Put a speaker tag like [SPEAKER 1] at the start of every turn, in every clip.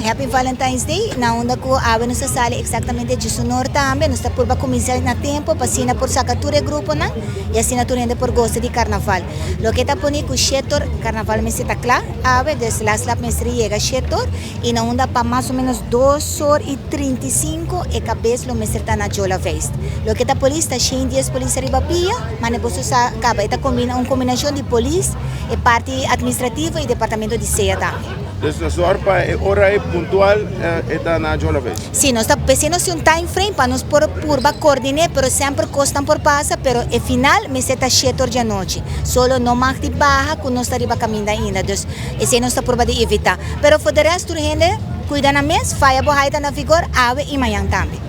[SPEAKER 1] Happy Valentine's Day. Na onda ko awe no sa sali exactamente de sonor tambe, no está por ba começar na tempo, pasina por sacatura grupo na e assinatura por gosto de carnaval. Lo que tá poni ku setor carnaval me se tá claro, awe desde las la mestre llega setor e na onda pa mais ou menos 2h35 e cabeça lo mestre tá na Jola Fest. Lo que tá polícia tá 10 polícia riba pia, mas ne posso sa acaba eta combina uma combinação de polícia e parte administrativa e departamento de ceia também.
[SPEAKER 2] Desde a hora é pontual está na Jola Fest.
[SPEAKER 1] Sim, nós estamos pensando em time frame para nos por coordenar, pero sempre costam por passa, pero e final me seta 7 da noite. Solo não mais de barra que nós está caminhando ainda, então esse nós está por de evitar. Pero for the rest do gente cuida na mês, faia borraita na vigor, ave e manhã também.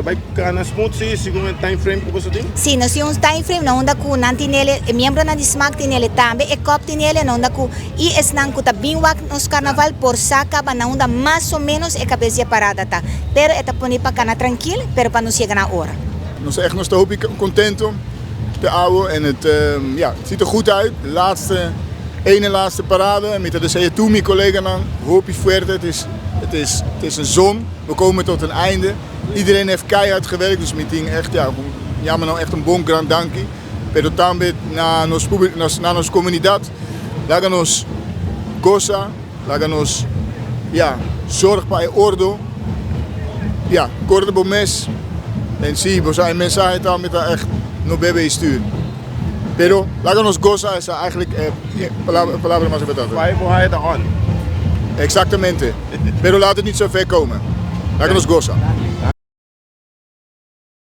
[SPEAKER 2] Vai ficar na smooth segundo o time frame que você tem?
[SPEAKER 1] Sim, nós temos um time frame na onda que não tem ele, membro na SMAC tem ele também, e COP tem ele na onda que e esse não que tá bem wak nos carnaval por saca na onda mais ou menos é cabeça parada tá. Pero é tá poni para cana tranquilo, pero para não chegar na hora.
[SPEAKER 3] Nós echt nog hoop ik contento de oude en het ziet er goed uit. De ene laatste parade en met de CE2 mijn collega dan hoop je verder. Het is een zon. We komen tot een einde. Iedereen heeft keihard gewerkt, dus meeting echt jammer nou echt een bon grand dankie. Pero também na nossa comunidade, lá nos goza, lá nos zorg para ordo. Ja, korte bom mes. En sim, we zijn mensaje também tá echt no bebê stuur. Pero lá nos goza is eigenlijk palavra mais verdade.
[SPEAKER 2] Vai borraita on.
[SPEAKER 3] Exactamente. Pero laat het niet zo ver komen. Lá nos goza.